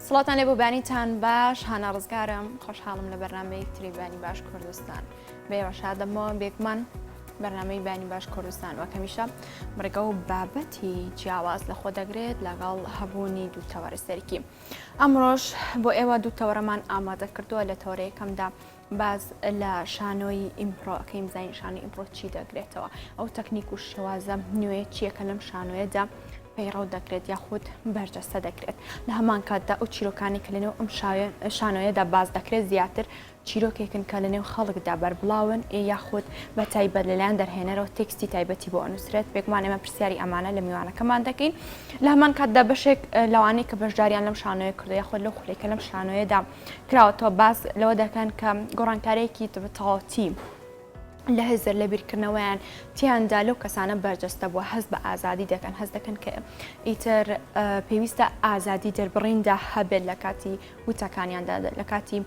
سڵاتان لێ بۆ بانیتان باش هانا ڕزگارم خۆشحاڵم لە بەرنامەیەک تری بانی باش کوردستان بێوە شادەمەوە بێکمان بەرنامەی بانی باش کوردستان وەکەمیشە بڕێگە و بابەتی جیاواز لە خۆ دەگرێت لەگەڵ هەبوونی دوو تەوەرە سەرکی ئەمڕۆژ بۆ ئێوە دوو تەوەرەمان ئامادە کردووە لە تەوەرەیەکەمدا باز لە شانۆی ئیمپڕۆکەیم زین شانی ئیمپڕۆ چی دەگرێتەوە ئەو تەکنیک و شێوازە نوێ چیەکە لەم شانۆیەدا پەیڕەو دەکرێت یاخود بەرجەستە دەکرێت لە هەمان کاتدا ئەو چیرۆکانی کە لەنێو ئەم شانۆیەدا باز دەکرێت زیاتر چیرۆکێکن کە لەنێو خەڵکدا بەربڵاون یاخود بە تایبەت لەلایەن دەرهێنەرەوە تێکستی تایبەتی بۆ ئەنووسرێت بێگومان ئێمە پرسیاری ئەمانە لە میوانەکەمان دەکەین لە هەمان کاتدا بەشێک لەوانەیە کە بەشداریان لەم شانۆیە کردو یاخود لەو خولێکە لەم شانۆیەدا کراوەتەوە باز لەوە دەکەن کە گۆڕانکارێکی تەواوەتی لە هێزر لە بیرکردنەوەیان تیاندا لەو کەسانە بەرجەستە بووە هەست بە ئازادی دەکەن هەست دەکەن کە ئیتر پێویستە ئازادی دەربڕیندا هەبێت لە کاتی وتەکانیاندا لە کاتی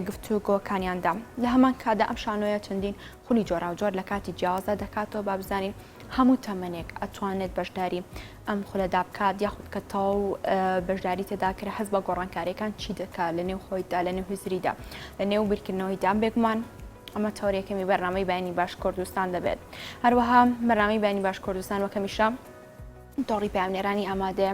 گفتوگۆکانیاندا لە هەمان کادا ئەم شانۆیە چەندین خولی جۆراوجۆر لە کاتی جیاوازە دەکاتەوە با بزانین هەموو تەمەنێک ئەتوانێت بەشداری ئەم خولەدا بکات یاخود کە تاو بەشداری تێداکرێت هەست بە گۆڕانکاریەکان چی دەکات لە نێو خۆیدا لە نێو هزریدا لە نێو بیرکردنەوەیدا بێگومان ئەمە تەورێکەمی بەرنامەی بەیانی باش کوردستان دەبێت هەروەها بەرنامەی بەیانی باش کوردستان وەکەمیشە تۆڕی پامنێرانی ئامادەیە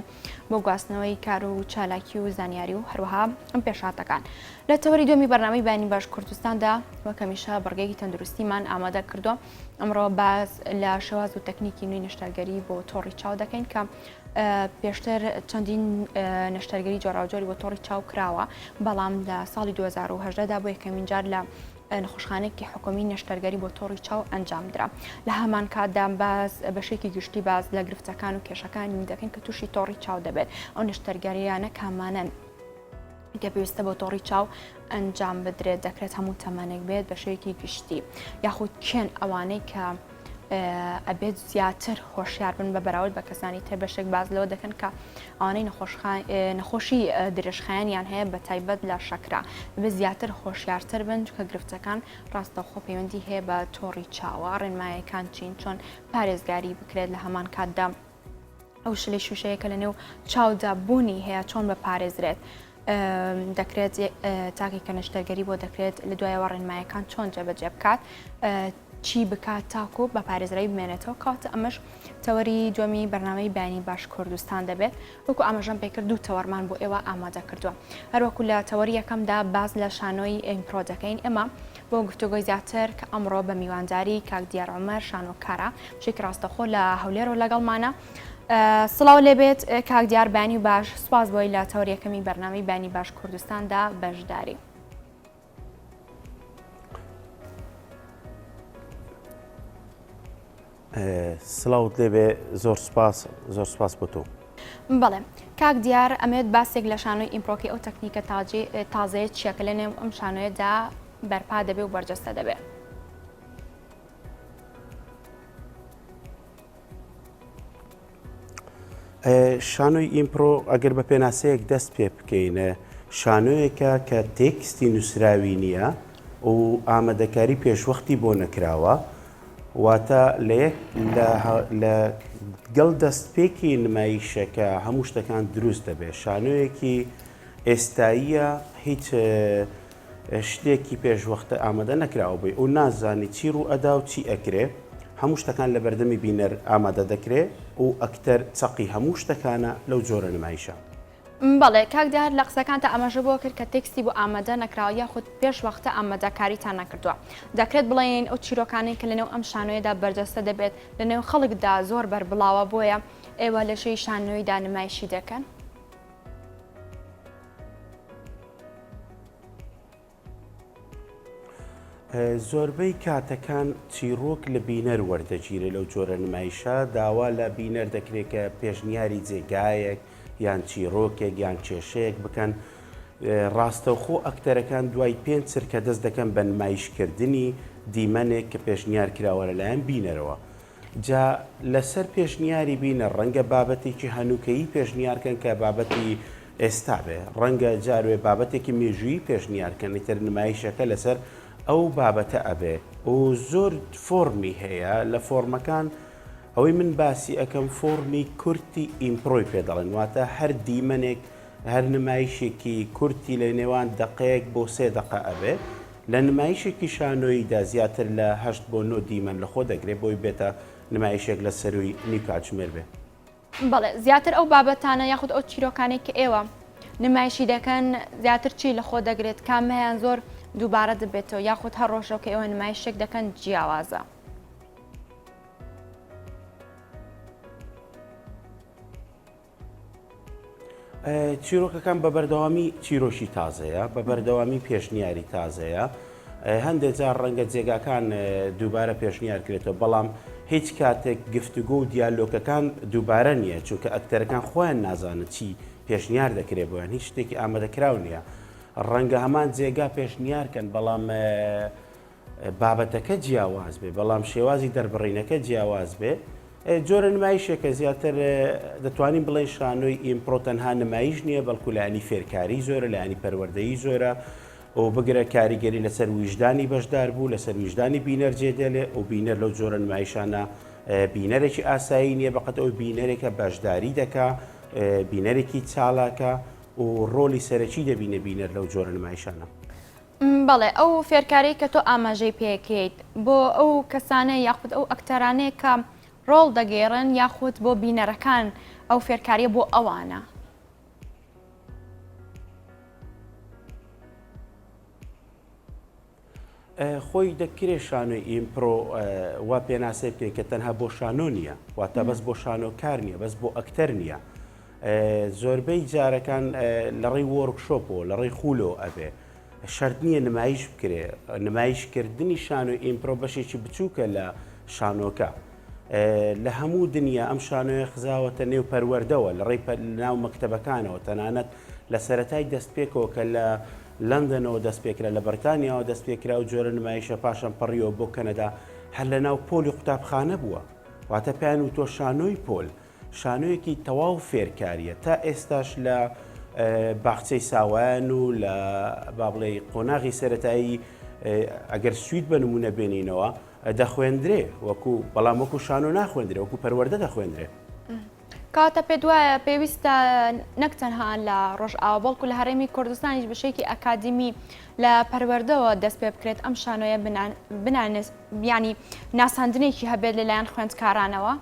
بۆ گواستنەوەی کار و چالاکی و زانیاری و هەروەها ئەم پێشاتەکان لە تەوەری دومی بەرنامەی بەیانی باش کوردستاندا وەکەمیشە بەڕگەیەکی تەندروستیمان ئامادە کردو ئەمڕۆ باز لە شێواز و تەکنیکی نوێی نەشتەرگەری بۆ تۆڕی چاو دەکەین کە پێشتر چەندین نەشتەرگەری جۆراوجۆری بۆ تۆڕی چاو کراوە بەڵام لە ساڵی 2010دا بۆ یەکەمین جار لە نەخۆشخانەیەکی حکومی نەشتەرگەری بۆ تۆڕی چاو ئەنجامدرا لە هەمان کاتدا باز بەشێکی گشتی باز لە گرفتەکان و کێشەکانی دەکەن کە تووشی تۆڕی چاو دەبێت ئەو نەشتەرگەریانە کامانەن کە پێویستە بۆ تۆڕی چاو ئەنجام بدرێت دەکرێت هەموو تەمەنێک بێت بەشەیەکی گشتی یاخود کێن ئەوانەی کە ئەبێت زیاتر هۆشیار بن بە بەراورد بە کەسانی تر بەشێک باز لەوە دەکەن کە ئەوانەی نەخۆشی درێژخایانیان هەیە بە تایبەت لە شەکرا بە زیاتر هۆشیارتر بن کە گرفتەکان ڕاستەوخۆ پەیوەندی هەیە بە تۆڕی چاوە ڕێنمایەکان چین چۆن پارێزگاری بکرێت لە هەمان کاتدا ئەو شلەی شوشەیە کە لەنێو چاودا بوونی هەیە چۆن بە پارێزرێت دەکرێت تاکی کە نەشتەرگەری بۆ دەکرێت لە دوایەوە ڕێنمایەکان چۆن جێبەجێ بکات چی بکات تاکو بە پارێزرایی بمێنێتەوە کاتە ئەمەش تەوەری دومی بەرنامەی بەیانی باش کوردستان دەبێت وەکو ئاماژەم پێکرد دوو تەوەرمان بۆ ئێوە ئامادە کردووە هەروەکو لە تەوەری یەکەمدا باز لە شانۆی ئیمپڕۆ دەکەین ئێمە بۆ گفتوگۆی زیاتر کە ئەمڕۆ بە میوانداری کاک دیار عومەر شانۆکارە شێکی ڕاستەخۆ لە هەولێرەوە لەگەڵمانە سڵاو لێبێت کاک دیار بەیانی باش سوپاس بۆی لە تەوەری یەکەمی بەرنامەی بەیانی باش کوردستاندا بەشداری سڵاوت لێبێ زۆر سپاس بۆ تۆ بەڵێ کاک دیار ئەمێت باسێک لە شانۆی ئیمپڕۆکی ئەو تەکنیکە تازەیە چیەکە لە نێو ئەم شانۆیەدا بەرپا دەبێ و بەرجەستە دەبێت شانۆی ئیمپڕۆ ئەگەر بە پێناسەیەک دەست پێ بکەینە شانۆیەکە کە تێکستی نووسراوی نییە و ئامادەکاری پێشوەختی بۆ نەکراوە واتە لە گەڵ دەستپێکی نمایشەکە هەموو شتەکان دروست دەبێت شانۆیەکی ئێستاییە هیچ شتێکی پێشوەختە ئامادە نەکراوە بێ و نازانی چی ڕوو ئەدا و چی ئەکرێ هەموو شتەکان لە بەردەمی بینەر ئامادە دەکرێت و ئەکتەر چەقی هەموو شتەکانە لەو جۆرە نمایشە بەڵێ کاک دیار لە قسەکانتە ئەمەژە بۆ کرد کە تێکستی بۆ ئامادە نەکراوە یاخود پێش وەختە ئامادەکاریتان نەکردووە دەکرێت بڵێن ئەو چیرۆکانی کە لەنێو ئەم شانۆیەدا بەرجەستە دەبێت لەنێو خەڵکدا زۆر بەربڵاوە بۆیە ئێوە لە شەی شانۆیدا نمایشی دەکەن زۆربەی کاتەکان چیرۆک لە بینەر وەردەگیرێت لەو جۆرە نمایشە داوا لە بینەر دەکرێت کە پێشنیاری جێگایەک یان چیرۆکێک یان کێشەیەک بکەن ڕاستەوخۆ ئەکتەرەکان دوای 5 چرکە دەست دەکەن بە نمایشکردنی دیمەنێک کە پێشنیار کراوە لەلایەن بینەرەوە جا لەسەر پێشنیاری بینە ڕەنگە بابەتێکی هەنووکەیی پێشنیارکەن کە بابەتی ئێستا بێ ڕەنگە جاروێ بابەتێکی مێژووی پێشنیارکەن ئیتر نمایشەکە لەسەر ئەو بابەتە ئەبێ و زۆر فۆرمی هەیە لە فۆرمەکان ئەوەی من باسی ئەەکەم فۆرمی کورتی ئیمپڕۆی پێ دەڵێن واتە هەر دیمەنێک هەر نمایشێکی کورتی لە نێوان دقەیەک بۆ 3 دقە ئەبێ لە نمایشێکی شانۆییدا زیاتر لە 8 بۆ 9 دیمەن لە خۆ دەگرێت بۆی بێتە نمایشێک لە سەروی نیکاتژمێر بێ. بەڵێ زیاتر ئەو بابەتانە یاخود ئەو چیرۆکانێک کە ئێوە نمایشی دەکەن زیاتر چی لە خۆ دەگرێت کامەیان زۆر دووبارە دەبێتەوە یاخود هەر ڕۆژەوە کە ئێوە نمایشێک دەکەن جیاوازە. چیرۆکەکان بە بەردەوامی چیرۆشی تازەیە بە بەردەوامی پێشنیاری تازەیە هەندێک جار ڕەنگە جێگاکان دووبارە پێشنیارکرێتەوە بەڵام هیچ کاتێک گفتوگۆ و دیالۆکەکان دووبارە نییە چونکە ئەکتەرەکان خۆیان نازانن چی پێشنیار دەکرێت بۆیان هیچ شتێکی ئامادەکراو نییە ڕەنگە هەمان جێگا پێشنیارکەن بەڵام بابەتەکە جیاواز بێ بەڵام شێوازی دەربڕینەکە جیاواز بێ جۆرە نمایشێکە زیاتر دەتوانین بڵێ شانۆی ئیمپرۆ تەنها نمایش نییە بەڵکو لایانی فێرکاری زۆرە لایانی پەروەردەیی زۆرە ئەو بگرە کاریگەری لەسەر ویژدانی بەشدار بوو لەسەر ویژدانی بینەر جێدێڵێ و بینەر لەو جۆرە نمایشانە بینەرێکی ئاسایی نییە بەقەت ئەو بینەرێکە بەشداری دەکا بینەرێکی چالاکە و ڕۆلی سەرەکی دەبینە بینەر لەو جۆرە نمایشانە. بەڵێ ئەو فێرکاری کە تۆ ئاماژەی پێکەیت بۆ ئەو کەسانە یاخود ئەو ئەکتەرانەیە کە ڕۆڵ دەگێڕن یاخود بۆ بینەرەکان ئەو فێرکاریە بۆ ئەوانە. خۆی دەکرێت شانۆی ئیمپرۆ وا پێناسێ بکەین کە تەنها بۆ شانۆ نییە واتە بەس بۆ شانۆکار نییە بەس بۆ ئەکتەر نییە زۆربەی جارەکان لە ڕێی وەرکشۆپۆ لە ڕێی خولۆ ئەبێ شەرت نییە نمایش بکرێ نمایشکردنی شانۆی ئیمپرۆ بەشێکی بچووکە لە شانۆکە لە هەموو دنیا ئەم شانۆیە خزاوەتە نێو پەروەردەوە لە ڕێی ناو مەکتەبەکانەوە تەنانەت لە سەرەتای دەستپێکەوە کە لە لەندەنەوە دەستپێکرا لە بەرتانیاوە دەستپێکرا و جۆرە نمایشە پاشان پەڕیەوە بۆ کەنەدا هەر لە ناو پۆلی قوتابخانە بووە واتە پێیان و تۆ شانۆی پۆل شانۆیەکی تەواو فێرکاریە تا ئێستاش لە باخچەی ساوایان و لە با بڵێ قۆناغی سەرەتایی ئەگەر سوید بە نمونە بێنینەوە دەخوێندرێ وەکو بەڵام وەکو شانۆ ناخوێندرێ وەکو پەروەردە دەخوێندرێ. کاتە پێ دوایە پێویستە نەک تەنها لە ڕۆژئاوا بەڵکو لە هەرێمی کوردستانیش بەشێکی ئەکادیمی لە پەروەردەوە دەست پێ بکرێت ئەم شانۆیە بنانێت ینی ناساندنێکی هەبێت لەلایەن خوێندکارانەوە.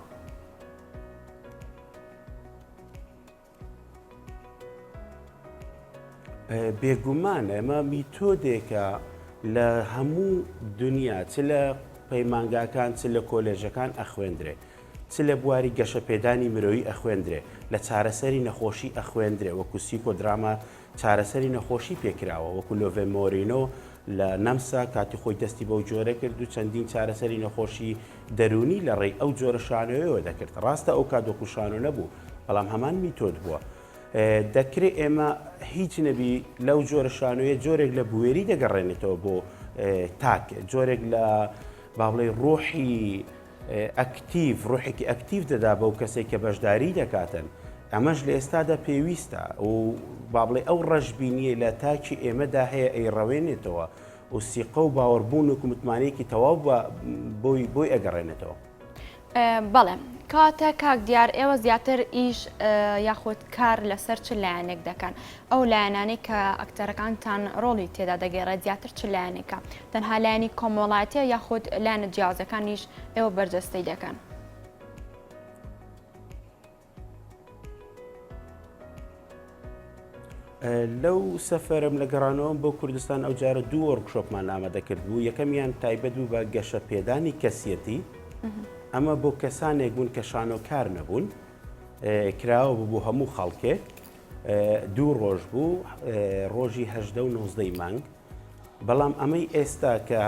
بێگومان ئەمە میتۆدێکە لە هەموو دنیا چ لە پەیمانگاکان چ لە کۆلێژەکان ئەخوێندرێ چ لە بواری گەشەپێدانی مرۆیی ئەخوێندرێ لە چارەسەری نەخۆشی ئەخوێندرێ وەکو سیکۆدراما چارەسەری نەخۆشی پێکراوە وەکو لۆڤێ مۆرینۆ لە نەمسا کاتی خۆی دەستی بەو جۆرە کرد و چەندین چارەسەری نەخۆشی دەرونی لە ڕێی ئەو جۆرە شانۆیەوە دەکرد ڕاستە ئەو کات وەکو شانۆ نەبوو بەڵام هەمان میتۆد بووە دەکرێت ئێمە هیچ نەبی لەو جۆرە شانۆیە جۆرێک لە بوێری دەگەڕێنێتەوە بۆ تاک جۆرێک لە با بڵێ ڕۆحی ئەکتیڤ ڕۆحێکی ئەکتیڤ دەدا بەو کەسێک کە بەشداری دەکاتن ئەمەش لە ئێستادا پێویستە و با بڵێ ئەو ڕەشبینیە لە تاکی ئێمەدا هەیە ئەیڕەوێنێتەوە و سیقە و باوەڕبوون و متمانەیەکی تەواو بۆی ئەگەڕێنێتەوە. بەڵێ کاتە کاک دیار ئێوە زیاتر ئیش یاخود کار لەسەر چ لایەنێک دەکەن ئەو لایەنانەی کە ئەکتەرەکانتان ڕۆڵی تێدا دەگەێڕێت زیاتر چ لایەنێکە تەنها لایەنی کۆمەڵاتیە یاخود لایەنە جیاوازەکانیش ئێوە بەرجەستەی دەکەن. لەو سەفەرم لە گەڕانەوە بۆ کوردستان ئەو جارە دوو وەرکشۆپمان ئامادەکرد بوو یەکەمیان تایبەت بوو بە گەشەپێدانی کەسیەتی ئەمە بۆ کەسانێک بوون کە شانۆکار نەبوون کراوە بوو هەموو خەڵکێ دوو ڕۆژ بوو ڕۆژی 18 و 19 مانگ بەڵام ئەمەی ئێستا کە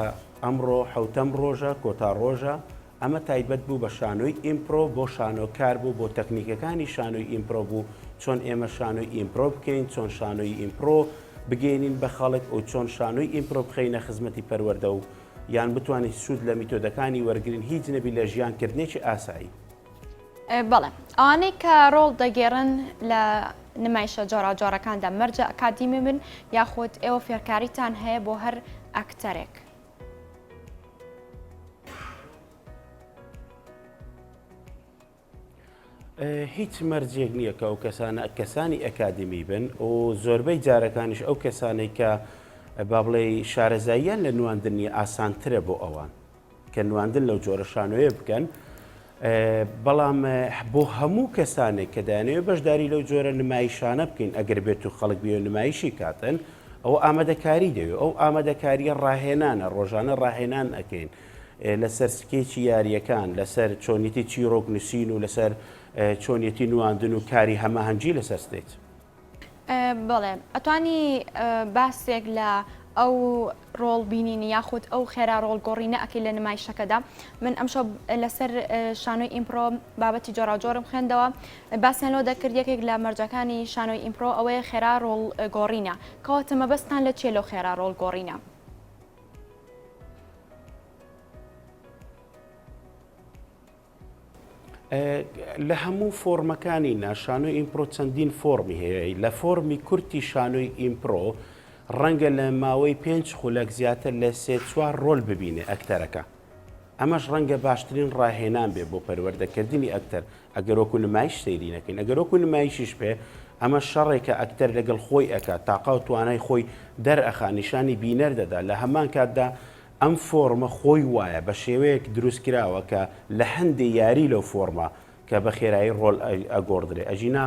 ئەمڕۆ حوتەم ڕۆژە کۆتا ڕۆژە ئەمە تایبەت بوو بە شانۆی ئیمپرۆ بۆ شانۆکار بوو بۆ تەکنیکەکانی شانۆی ئیمپرۆ بوو چۆن ئێمە شانۆی ئیمپرۆ بکەین چۆن شانۆی ئیمپرۆ بگەینین بە خەڵک و چۆن شانۆی ئیمپرۆ بخەینە خزمەتی پەروەردە و یان بتوانین سوود لە میتۆدەکانی وەرگرین هیچ نەبی لە ژیانکردنێکی ئاسایی. بەڵێ ئەوانەی کە ڕۆڵ دەگێڕن لە نمایشە جۆراجۆرەکاندا مەرجە ئەکادیمی من یاخود ئێوە فێرکاریتان هەیە بۆ هەر ئەکتەرێک. هیچ مەرجێک نییە کە ئەو کەسانی ئەکادمی بن و زۆربەی جارەکانیش ئەو کەسانێک کە با بڵێ شارەزاییان لە نواندنی ئاسانترە بۆ ئەوان کە نواندن لەو جۆرە شانۆیە بکەن بەڵام بۆ هەموو کەسانێک کە دایانەوێت بەشداری لەو جۆرە نمایشانە بکەین ئەگەر بێت و خەڵک بێ نمایشی کاتن ئەو ئامادەکاری دەوێت ئەو ئامادەکاریە ڕاهێنانە ڕۆژانە ڕاهێنان ئەەکەین لەسەر سکێکی یاریەکان لەسەر چۆنیەتی چیرۆک نووسین و لەسەر چۆنیەتی نواندن و کاری هەماهەنگی لەسەر ستێت. بەڵێ ئەتوانی باسێک لە ئەو ڕۆڵ بینینی یاخود ئەو خێرا ڕۆڵگۆڕینە ئەکەی لە نمایشەکەدا من ئەمشە لەسەر شانۆی ئیمپرۆ بابەتی جۆراجۆرم خوێندەوە باسییان لۆ دەکرد یەکێک لە مەرجەکانی شانۆی ئیمپرۆ ئەوەیە خێرا ڕۆڵگۆڕینە کەواتە مەبەستان لە چێ لەو خێرا ڕۆڵگۆڕینە. لە هەموو فۆرمەکانی شانۆی ئیمپرۆ چەندین فۆرمی هەیە لە فۆرمی کورتی شانۆی ئیمپرۆ ڕەنگە لە ماوەی 5 خولەک زیاتر لە 3-4 ڕۆل ببینێ ئەکتەرەکە ئەمەش ڕەنگە باشترین ڕاهێنان بێ بۆ پەروەردەکردنی ئەکتەر ئەگەرۆکو نمایش سەیری نەکەین ئەگەرۆکو نمایشیش پێ ئەمە شەڕێکە ئەکتەر لەگەڵ خۆی ئەکا تاقا و توانای خۆی دەرئەخا نیشانی بینەر دەدا لە هەمان کاتدا ئەم فۆرمە خۆی وایە بە شێوەیەک دروست کراوە کە لە هەندێک یاری لەو فۆرمە کە بە خێرایی ڕۆڵ ئەگۆڕدرێ ئەژینا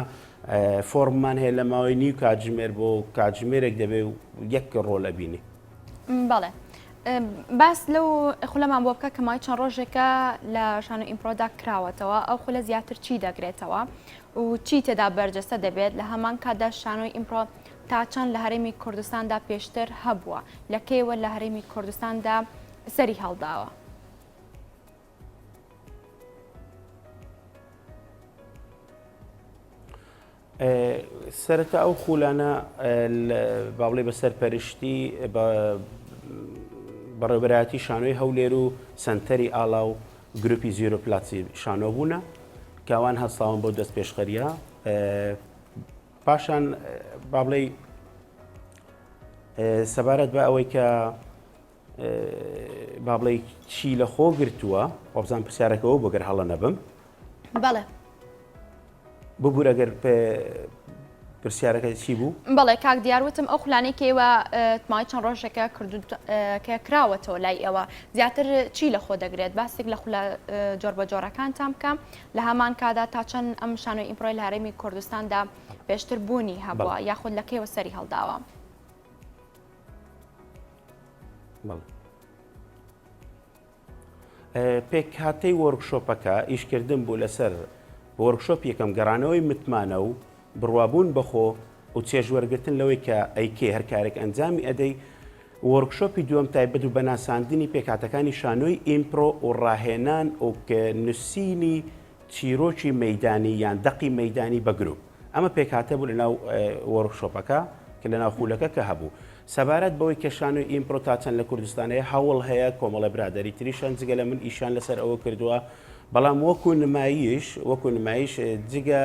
فۆرممان هەیە لە ماوەی نیو کاتژمێر بۆ کاتژمێرێک دەبێ و یەک ڕۆڵ ئەبینی. بەڵێ باس لەو خولەمان بۆ بکە کە مای چەند ڕۆژێکە لە شانۆ ئیمپرۆدا کراوەتەوە ئەو خولە زیاتر چی دەگرێتەوە و چی تێدا بەرجەستە دەبێت لە هەمان کاتدا شانۆی ئیمپرۆ تا چەند لە هەرێمی کوردستاندا پێشتر هەبووە لە کێوە لە هەرێمی کوردستاندا سەری هەڵداوە. سەرەتا ئەو خولانە باڵێ بەسەر پەرشتی بەڕێوەبەرایەتی شانۆی هەولێر و سنتەری ئاڵا و گروپی زیرۆ پلاسی شانۆ بوونە کەوان هەستاون بۆ دەست پێشخەریە پاشان با بڵێ سەبارەت بە ئەوەی کە با بڵێ چی لە خۆ گرتووە وەبزان پرسیارەکەەوە بۆگەر هەڵە نەبم. بەڵێ ببوور ئەگەر پرسیارەکە چی بوو؟ بەڵێ کاک دیاروتم ئەو خولانەی کێوە مای چەند ڕۆژێکە کە کراوەتەوە لای ئەوە زیاتر چی لە خۆ دەگرێت باسێک لە خولە جۆر بە جۆرەکانتان بکەم لە هەمان کادا تا چەند ئەم شانۆی ئیمپرۆی لە هەرێمی کوردستاندا پێشتر بوونی هەبووە یاخود لە کێوە سەری هەڵداوە. پێک هاتەی وەرکشۆپەکە ئیشکردن بوو لەسەر وەرکشۆپ یەکەم گەڕانەوەی متمانە و بڕوابوون بەخۆ و چێژوەرگتن لەوەی کە ئەیکێ هەر کارێک ئەنجامی ئەدەی وەرکشۆپی دووەم تایبەت و بەناساندنی پێکهاتەکانی شانۆی ئیمپرۆ و ڕاهێنان و نووسینی چیرۆکی مەیدانی یان دەقی مەیدانی بەگرروپ ئەمە پێکهاتە بوو لەناو وەرکشۆپەکە کە لەناو خولەکە کە هەبوو سەبارەت بەوەی کە شانۆی ئیمپرۆ تا چەند لە کوردستانەیە هەوڵ هەیە کۆمەڵە برادری تریشان جگە لە من ئیشان لەسەر ئەوە کردووە بەڵام وەکو نمایش جگە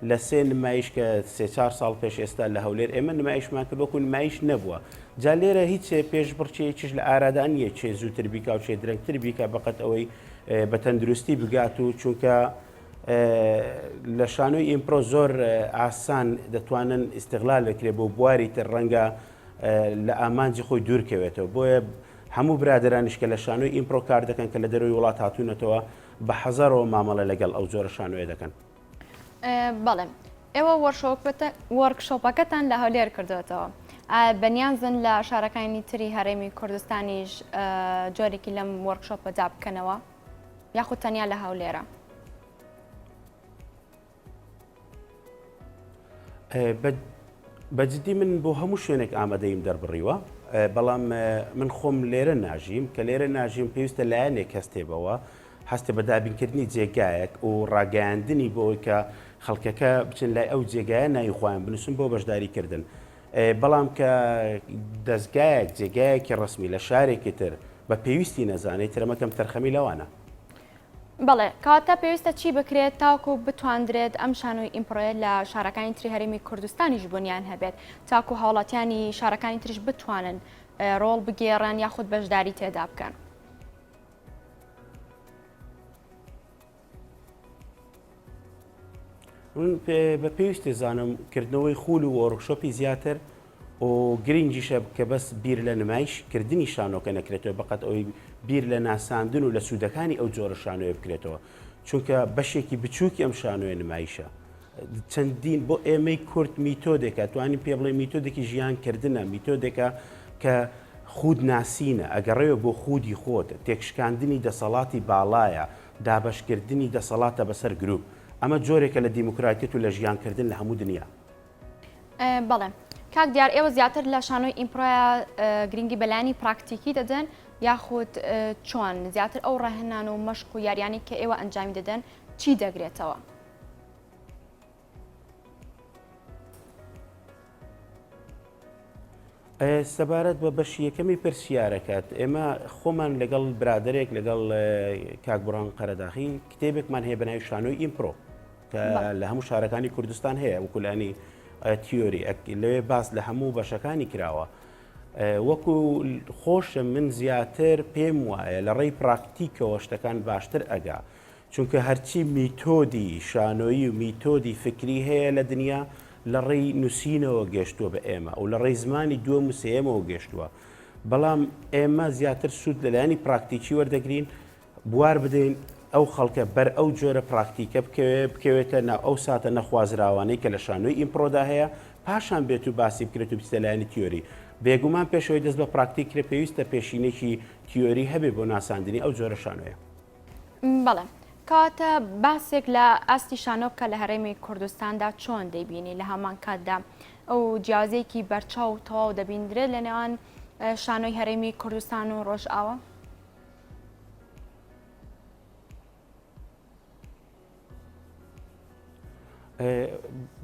لە 3 نمایش کە 3-4 ساڵ پێش ئێستا لە هەولێر ئێمە نمایشمان کرد وەکو نمایش نەبووە جا لێرە هیچ پێش بڕچێکیش لە ئارادان نییە چێ زووتر بیکا و چێ درەنگتر بیکە بەقەت ئەوەی بە تەندروستی بگات و چونکە لە شانۆی ئیمپرۆ زۆر ئاسان دەتوانن ئیستیغلال بکرێت بۆ بواری تر ڕەنگە لە ئامانجی خۆی دوورکەوێتەوە بۆیە هەموو برادرانیش کە لە شانۆی ئیمپرۆ کار دەکەن کە لە دەروی وڵات هاتوونەتەوە بە حەزارەوە مامەڵە لەگەڵ ئەو جۆرە شانۆیە دەکەن. بەڵێ ئێوە وەرکشۆپەکەتان لە هەولێر کردوێتەوە بەنیازن لە شارەکانی تری هەرێمی کوردستانیش جۆرێکی لەم وەرکشۆپە جا بکەنەوە یاخود تەنیا لە هەولێرە؟ بەجددی من بۆ هەموو شوێنێک ئامادەیم دەربڕیوە بەڵام من خۆم لێرە ناژیم کە لێرە ناژیم پێویستە لایەنێک هەستێبەوە هەستێ بە دابینکردنی جێگایەک و ڕاگەیاندنی بۆی کە خەڵکەکە بچن لای ئەو جێگایە ناویخواان بنووسن بۆ بەشداریکردن بەڵام کە دەستگایەک جێگایەکی ڕسمی لە شارێکی تر بە پێویستی نەزانێت ترەمەکەم تەرخەمی لەوانە. بەڵێ کاتە پێویستە چی بکرێت تاکو بتواندرێت ئەم شانۆی ئیمپرۆیە لە شارەکانی تری هەرێمی کوردستانیش بۆنیان هەبێت تاکو هاوڵاتیانی شارەکانی تریش بتوانن ڕۆڵ بگێڕن یاخود بەشداری تێدا بکەن؟ من بە پێویستی زانم کردنەوەی خول و وەڕکشۆپی زیاتر و گرنگیشە کە بەس بیر لە نمایشکردنی شانۆکە نەکرێتەوە بەقەت ئەوەی بیر لە ناساندن و لە سوودەکانی ئەو جۆرە شانۆیە بکرێتەوە چونکە بەشێکی بچووکی ئەم شانۆیە نمایشە چەندین بۆ ئێمەی کورت میتۆدێکە توانین پێ بڵێ میتۆدێکی ژیانکردنە میتۆدێکە کە خود ناسینە ئەگەڕێوە بۆ خودی خۆت تێکشکاندنی دەسەڵاتی باڵایە دابشکردنی دەسەڵاتە بەسەر گروپ ئەمە جۆرێکە لە دیموکراتیت و لە ژیانکردن لە هەموو دنیا. بەڵێ کاک دیار ئێوە زیاتر لە شانۆی ئیمپرۆیا گرنگی بەلایانی پراکتیکی دەدەن یاخود چۆن زیاتر ئەو ڕاهێنان و مەشق و یاریانی کە ئێوە ئەنجامی دەدەن چی دەگرێتەوە؟ سەبارەت بە بەشی یەکەمی پرسیارەکەت ئێمە خۆمان لەگەڵ برادێک لەگەڵ کاکبڕان قەرەداخی کتێبێکمان هەیە بەناوی شانۆی ئیمپرۆ کە لە هەموو شارەکانی کوردستان هەیە وەکولانی تیۆری لەوێ باس لە هەموو بەشەکانی کراوە وەکو خۆشە من زیاتر پێم وایە لە ڕێی پراکتیکەوە شتەکان باشتر ئەگا چونکە هەرچی میتۆدی شانۆیی و میتۆدی فکری هەیە لە دنیا لە ڕێی نووسینەوە گەشتووە بە ئێمە و لە ڕێی زمانی دووە موسێمەوە گەشتووە بەڵام ئێمە زیاتر سوود لەلایانی پراکتیکی وەردەگرین بوار بدەین ئەو خەڵکە بەر ئەو جۆرە پراکتیکە بکەوێتە ناو ئەو ساتە نەخوازراوانەی کە لە شانۆی ئیمپرۆدا هەیە پاشان بێت و باسی بکرێت و بچێتە لایەنی تیۆری بێگومان پێشەوەی دەست بە پراکتیکرێ پێویستە پێشینێکی تیۆری هەبێ بۆ ناساندنی ئەو جۆرە شانۆیە. بەڵێ کاتە باسێک لە ئاستی شانۆ بکە لە هەرێمی کوردستاندا چۆن دەیبینی لە هەمان کاتدا ئەو جیازێکی بەرچاو تەواو دەبیندرێت لە نێوان شانۆی هەرێمی کوردستان و ڕۆژئاوا؟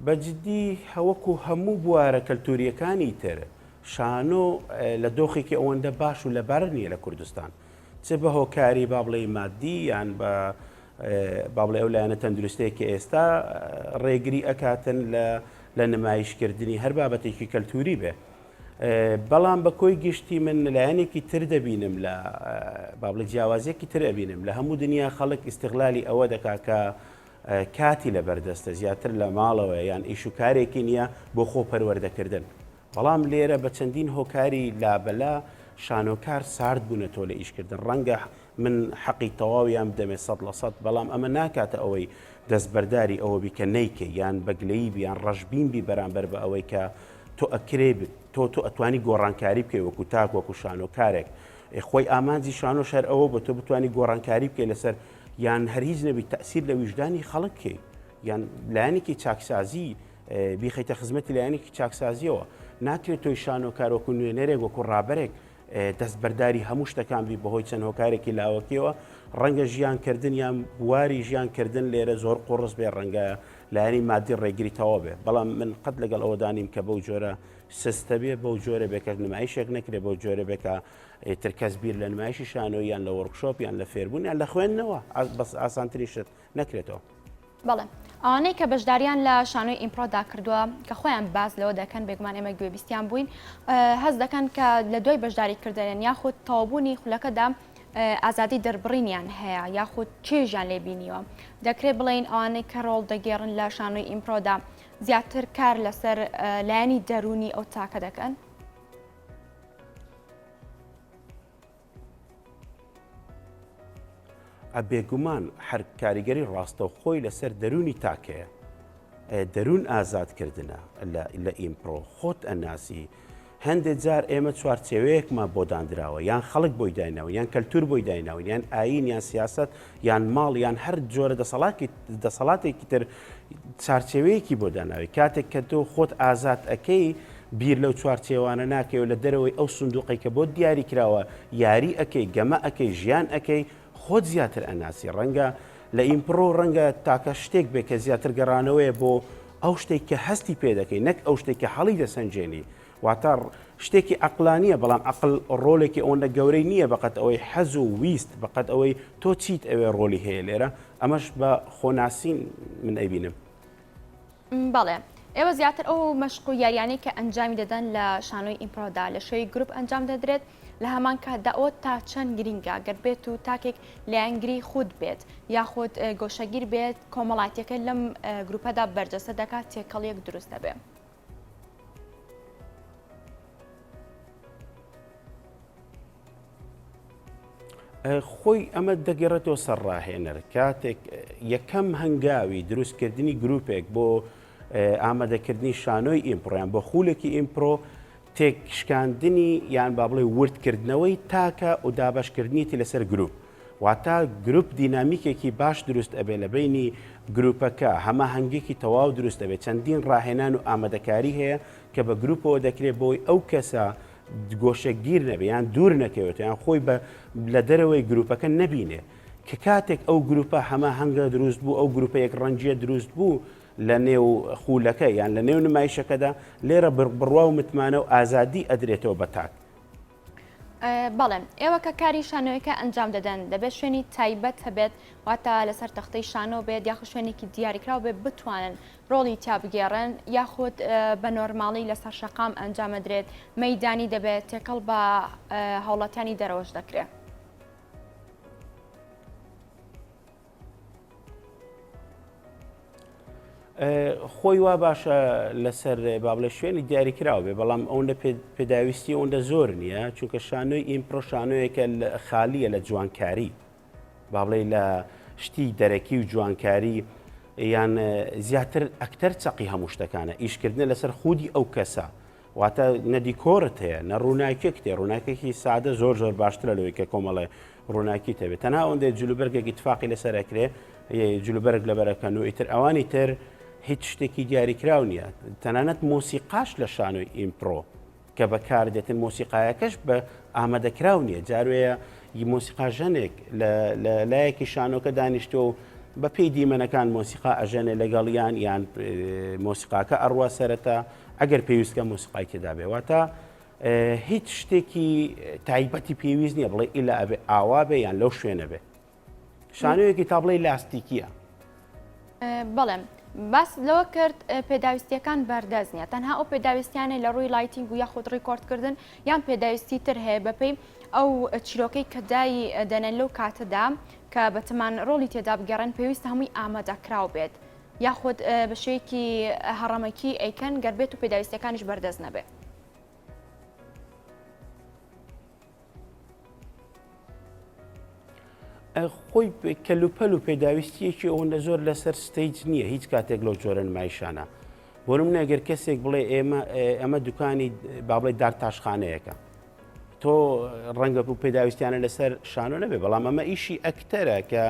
بەجددی هەوەکو هەموو بوارە کەلتوریەکانی تر شانۆ لە دۆخێکی ئەوەندە باش و لەبەر نییە لە کوردستان چ بە هۆکاری با بڵێ مادی یان بە با بڵێ ئەو لایەنە تەندروستەیە کە ئێستا ڕێگری ئەکاتن لە نمایشکردنی هەر بابەتێکی کەلتوری بێ بەڵام بە کۆی گشتی من لایەنێکی تر دەبینم لە با بڵێ جیاوازیەکی تر ئەبینم لە هەموو دنیا خەڵک ئیستیغلالی ئەوە دەکا کە کاتی لە بەردەستە زیاتر لە ماڵەوە یان ئیش و کارێکی نییە بۆ خۆ پەروەردەکردن بەڵام لێرە بە چەندین هۆکاری لابەلا شانۆکار سارد بوونەتەوە لە ئیشکردن ڕەنگە من حەقی تەواویان بدەمێ 100% بەڵام ئەمە ناکاتە ئەوەی دەستبەرداری ئەوە بیکە نیکە یان بەگلەیی بیان ڕەشبین بی بەرامبەر بە ئەوەی کە تۆ ئەکرێ تۆ ئەتوانی گۆڕانکاری بکەی وەکو تاک وەکو شانۆکارێک خۆی ئامانجی شانۆ شەر ئەوە بە تۆ بتوانی گۆڕانکاری بکەی لەسەر یان هەرهیچ نەبی تەسیر لە ویژدانی خەڵکێ یان لایەنێکی چاکسازی بیخەیتە خزمەتی لایەنێکی چاکسازیەوە ناکرێت تۆی شانۆکار وەکو نوێنەرێک وەکو ڕابەرێک دەستبەرداری هەموو شتەکان بی بەهۆی چەند هۆکارێکی لاوەکیەوە ڕەنگە ژیانکردن یان بواری ژیانکردن لێرە زۆر قوڕس بێ ڕەنگە لایەنی مادی ڕێگریتەوە بێ بەڵام من قەت لەگەڵ ئەوە دانیم کە بەو جۆرە سستە بێ بەو جۆرە بێکە نمایشێک نەکرێت بەو جۆرە بێکە ترکەس بیر لە نمایشی شانۆ یان لە وەرکشۆپ یان لە فێربوون یان لە خوێندنەوە بەس ئاسانتریشت نەکرێتەوە. بەڵێ ئەوانەی کە بەشداریان لە شانۆی ئیمپرۆدا کردووە کە خۆیان باز لەوە دەکەن بێگومان ئێمە گوێبیستیان بووین هەز دەکەن کە لە دوای بەشداریکردن یاخود تەوابوونی خولەکەدا ئازادی دەربڕینیان هەیە یاخود چێژیان لێبینیوە دەکرێت بڵێن ئەوانەی کە ڕۆڵ دەگێڕن لە شانۆی ئیمپرۆدا زیاتر کار لەسەر لایەنی دەرونی ئەو تاکە دەکەن؟ بێگومان هەر کاریگەری ڕاستە خۆی لەسەر دەرونی تاکەیە دەرون ئازادکردنە لە ئیمپرۆ خۆت ئەناسی هەندێک جار ئێمە چوارچێوەیەکمان بۆ دانراوە یان خەڵک بۆی داینەوە یان کەلتور بۆی داینەوە یان ئاین یان سیاست یان ماڵ یان هەر جۆرە دەسەڵاتێکی تر چارچێوەیەکی بۆ داناوی کاتێک کە تۆ خۆت ئازاد ئەەکەی بیر لەو چوارچێوانە ناکەوە لە دەرەوەی ئەو سندوقی کە بۆ دیاری کراوە یاری ئەەکەی گەمە ئەەکەی ژیان ئەەکەی خۆت زیاتر ئەناسی ڕەنگە لە ئیمپرۆ ڕەنگە تاکە شتێک بێ کە زیاتر گەڕانەوەیە بۆ ئەو شتێک کە هەستی پێ دەکەی نەک ئەو شتێکی هەڵی دەسەنجێنی واتە شتێکی عەقلانیە بەڵام عەقڵ ڕۆڵێکی ئەوەندە گەورەی نییە بەقەت ئەوەی حەز و ویست بەقەت ئەوەی تۆ چیت ئەوێ ڕۆلی هەیە لێرە ئەمەش بە خۆناسین من ئەبینم. بەڵێ ئێوە زیاتر ئەو مەشق و یاریانەی کە ئەنجامی دەدەن لە شانۆی ئیمپرۆدا لە شوێی گروپ ئەنجام دەدرێت لە هەمان کاتدا ئەوە تا چەند گرینگە گەر بێت و تاکێک لایەنگری خود بێت یاخود گۆشەگیر بێت کۆمەڵاتیەکە لەم گروپەدا بەرجەستە دەکات تێکەڵیەک دروست دەبێت. خۆی ئەمە دەگەڕێتەوە سەرڕاهێنەر کاتێک یەکەم هەنگاوی دروستکردنی گرروپێک بۆ ئامادەکردنی شانۆی ئیمپڕۆیان بۆ خولێکی ئیمپرۆ تێکشکاندنی یان با بڵێ وردکردنەوەی تاکە و دابشکردنیتی لەسەر گروپ واتە گروپ دینامیکێکی باش دروست ئەبێ لە بینی گروپەکە هەمە هەنگێکی تەواو دروست دەبێت چەندین ڕاهێنان و ئامادەکاری هەیە کە بە گروپەوە دەکرێت بۆی ئەو کەسە گۆشەگیر نەبێ یان دوور نەکەوێت یان خۆی لە دەرەوەی گروپەکە نەبینێ کە کاتێک ئەو گروپە هەمە هەنگە دروست بوو ئەو گروپە یەک ڕەنجیە دروست بوو لە نێو خولەکە یان لە نێو نمایشەکەدا لێرە بڕوا و متمانە و ئازادی ئەدرێتەوە بەتاک. بەڵێ ئێوە کە کاری شانۆیەکە ئەنجام دەدەن دەبێت شوێنی تایبەت هەبێت واتە لەسەر تەختەی شانۆ بێت یاخود شوێنێکی دیاریکراو بێت بتوانن ڕۆڵی تا بگێڕن یاخود بە نۆرماڵی لەسەر شەقام ئەنجامەدرێت مەیدانی دەبێت تێکەڵ بە هاوڵاتیانی دەرەوەش دەکرێت. خۆی وا باشە لەسەر بابلە شوێنی دیاریکراوە بێ بەڵام ئەوەندە پێداویستی ئەوەندە زۆر نییە چونکە شانۆی ئیمپرۆ شانۆیەکە خالیە لە جوانکاری با بڵێ لە شتی دەرەکی و جوانکاری یان زیاتر ئەکتەر چەقی هەموو شتەکانە ئیشکردن لەسەر خودی ئەو کەسە واتە نەدیکۆرت هەیە نە ڕووناکێک تێ ڕووناکێکی سادە زۆر زۆر باشترە لەوەی کە کۆمەڵێ ڕووناکی تەبێت تەنها ئەوەندە جلوبەرگێکی اتفاقی لەسەرەکرێ یەجلوبەرگ لەبەرەکەن و ئیتر ئەوانی تر هیچ شتێکی دیاریکراو نییە تەنانەت مۆسیقاش لە شانۆی ئیمپرۆ کە بەکاردێتن مۆسیقایەکەش بە ئامادەکراو نییە جاروەیە مۆسیقا ژەنێک لە لایەکی شانۆکە دانیشتۆ و بە پێی دیمەنەکان مۆسیقا ئەژەنێ لەگەڵیان یان مۆسیقاکە ئەڕوا سەرەتا ئەگەر پێویستکە مۆسیقای تێدا بێواتە هیچ شتێکی تایبەتی پێویست نییە بڵێ ئیلا ئەبێ ئاوا بێ یان لەو شوێنە بێ شانۆیەکی تا بڵێ لاستیکیە. بەڵێم باس لەوە کرد پێداویستیەکان بەردەست نیە تەنها ئەو پێداویستیانە لە ڕووی لایتینگ و یاخود ڕیکۆردکردن یان پێداویستی تر هەیە بەپێی ئەو چیرۆکەی کە دای دەنێن لەو کاتەدا کە بەتەمان ڕۆڵی تێدا بگەڕێن پێویستە هەمووی ئامادەکراو بێت یاخود بە شێوەیەکی هەڕەمەکی ئەیکەن گەربێت و پێداویستیەکانیش بەردەست نەبێت. خۆی کەلوپەل و پێداویستیەکی ئەوەندە زۆر لەسەر ستەیج نییە هیچ کاتێک لەو جۆرە نمایشانە بۆ نمونە ئەگەر کەسێک بڵێ ئەمە دوکانی با بڵێ دار تاشخانەیەەکە تۆ ڕەنگە و پێداویستیانە لەسەر شانۆ نەبێ بەڵام ئەمە ئیشی ئەکتەرە کە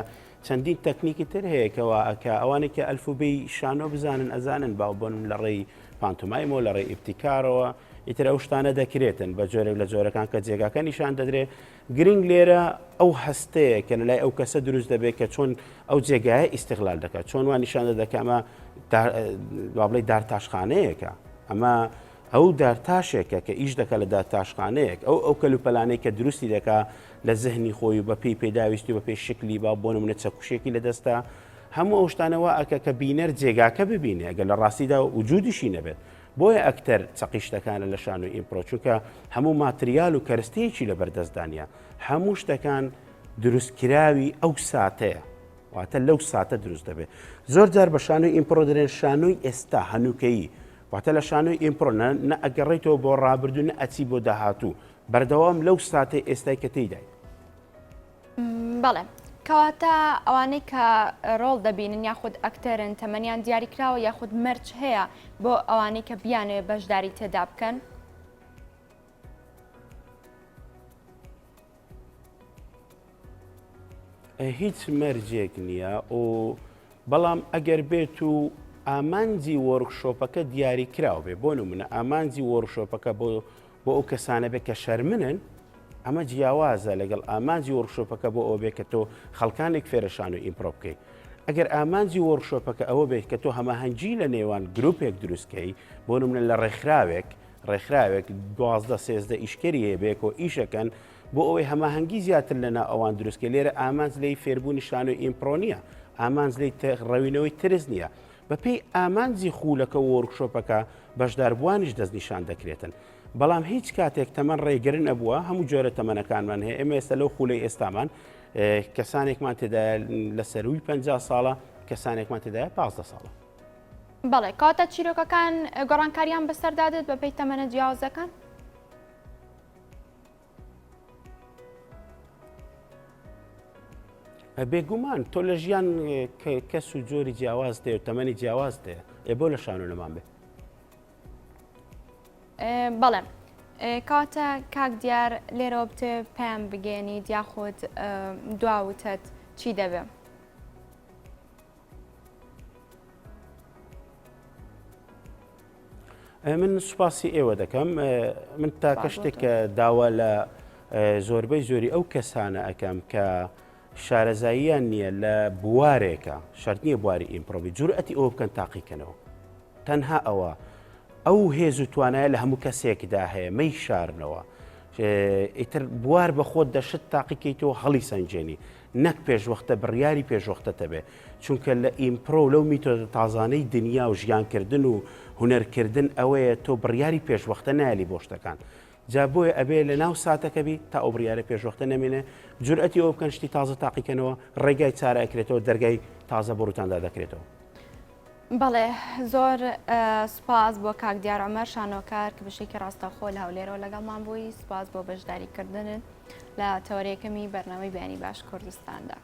چەندین تەکنیکی تر هەیەکەوە ئەکە ئەوانێک کە ئەلفوبەی شانۆ بزانن ئەزانن باو بۆن لە ڕێی پانتۆمایمەوە لە ڕێی ئیبتیکارەوە ئیتر ئەو شتانە دەکرێتن بە جۆرێک لە جۆرەکان کە جێگاکە نیشان دەدرێ گرنگ لێرە ئەو هەستەیە کە لەلای ئەو کەسە دروست دەبێت کە چۆن ئەو جێگایە ئیستیغلال دەکات چۆن وان نیشان دەدەکە ئەمە بڵێ دار تاشخانەیەکە ئەمە ئەو دارتاشێکە کە ئیش دەکات لە دارتاشخانەیەک ئەو کەلوپەلانەی کە دروستی دەکات لە زەهنی خۆی و بە پێی پێداویستی و بە پێی شکلی با بۆ نمونە چەکوشێکی لەدەستا هەموو ئەو شتانەوە ئەکە کە بینەر جێگاکە ببینێ ئەگەر لە ڕاستیدا وجودیشی نەبێت بۆیە ئەکتەر چەقیشتەکانە لە شانۆی ئیمپرۆ چونکە هەموو ماتریال و کەرستەیەکی لە بەردەستدانە هەموو شتەکان دروستکراوی ئەو ساتەیە واتە لەو ساتە دروست دەبێت زۆر جار بە شانۆی ئیمپرۆ دەرێن شانۆی ئێستا هەنووکەیی واتە لە شانۆی ئیمپرۆ نە ئەگەڕێتەوە بۆ ڕابردوو نە ئەچی بۆ داهاتوو بەردەوام لەو ساتەی ئێستای کە تێیدای. بەڵێ کەواتە ئەوانەی کە ڕۆڵ دەبینن یاخود ئەکتەرن تەمەنیان دیاریکراوە یاخود مەرج هەیە بۆ ئەوانەی کە بیانێ بەشداری تێدا بکەن. هیچ مەرجێک نییە و بەڵام ئەگەر بێت و ئامانجی وەرکشۆپەکە دیاریکراوە بێ بۆ نمونە ئامانجی وەرکشۆپەکە بۆ ئەو کەسانە بێت کە شەرمنن ئەمە جیاوازە لەگەڵ ئامانجی وەرکشۆپەکە بۆ ئەو بێت کە تۆ خەڵکانێک فێرەشان و ئیمپرۆ بکەیت ئەگەر ئامانجی وەرکشۆپەکە ئەوە بێت کە تۆ هەماهەنگی لە نێوان گرروپێک دروستکەی بۆ نمونە لە ڕێکخراوێک 12-13 ئیشکەری هەیە بێک و ئیشەکەن بۆ ئەوەی هەماهەنگی زیاتر لەنا ئەوان دروستکە لێرە ئامانج لی فێربوونی شانۆی ئیمپرۆ نییە ئامانج لی ڕەوینەوەی ترس نییە بەپێی ئامانجی خولەکە و وەرکشۆپەکە بەشداربووانیش دەستنیشان دەکرێتن. بەڵام هیچ کاتێک تەمەەن ڕێگرن ئەبووە هەموو جۆرە تەمەنەکانمان هەیە. ئێمە ئێستا لەو خولەی ئێستامان کەسانێکمان تێدایە لە سەروی 50 ساڵە، کەسانێکمان تێدایە 15 ساڵە. بەڵێ کاتە چیرۆکەکان گۆڕانکاریان بەسەردادت بەپێی تەمەنە جیاوازەکان؟ بێگومان تۆ لە ژیان کەس و جۆری جیاواز دێ و تەمەنی جیاواز دێ بۆ لە شانۆنەمان بێ. بەڵێ کاتە کاک دیار لێرەوە بتێ پێم بگەێنیت یاخود دواوتت چی دەبێ؟ من سوپاسی ئێوە دەکەم. من تاکە شتێک کە داوا لە زۆربەی زۆری ئەو کەسانە ئەەکەم کە شارەزاییان نییە لە بوارێکە، شەرت نییە بواری ئیمپرۆبی جورئەتی ئەوە بکەن تاقیکەنەوە. تەنها ئەوە ئەو هێز و توانایە لە هەموو کەسێکدا هەیە مەی شارنەوە. ئیتر بوار بە خۆت دەشت تاقیکەیتەوە هەڵی سنجێنی نەک پێشوەختە بڕیاری پێشوەختە بێ، چونکە لە ئیمپرۆ لەو میتۆدە تازانەی دنیا و ژیانکردن و هونەرکردن ئەوەیە تۆ بڕیاری پێشوەختە نایلی بۆ شتەکان. جا بۆیە ئەبێ لە ناو ساتەکەبی تا ئەو بڕیارە پێشوەختە نەمێنێ جورئەتی ئەو بکەن شتی تازە تاقیکەنەوە، ڕێگای چارە ئەکرێتەوە، دەرگای تازە بڕوتاندا دەکرێتەوە. بەڵێ زۆر سپاس بۆ کاک دیار عومەر شانۆکار کە بشێکی ڕاستەخۆ لە هەولێرەوە لەگەڵمان بووی. سپاس بۆ بەشداریکردنت لە تەوەریەکەمی بەرنامەی بەیانی باش کوردستاندا.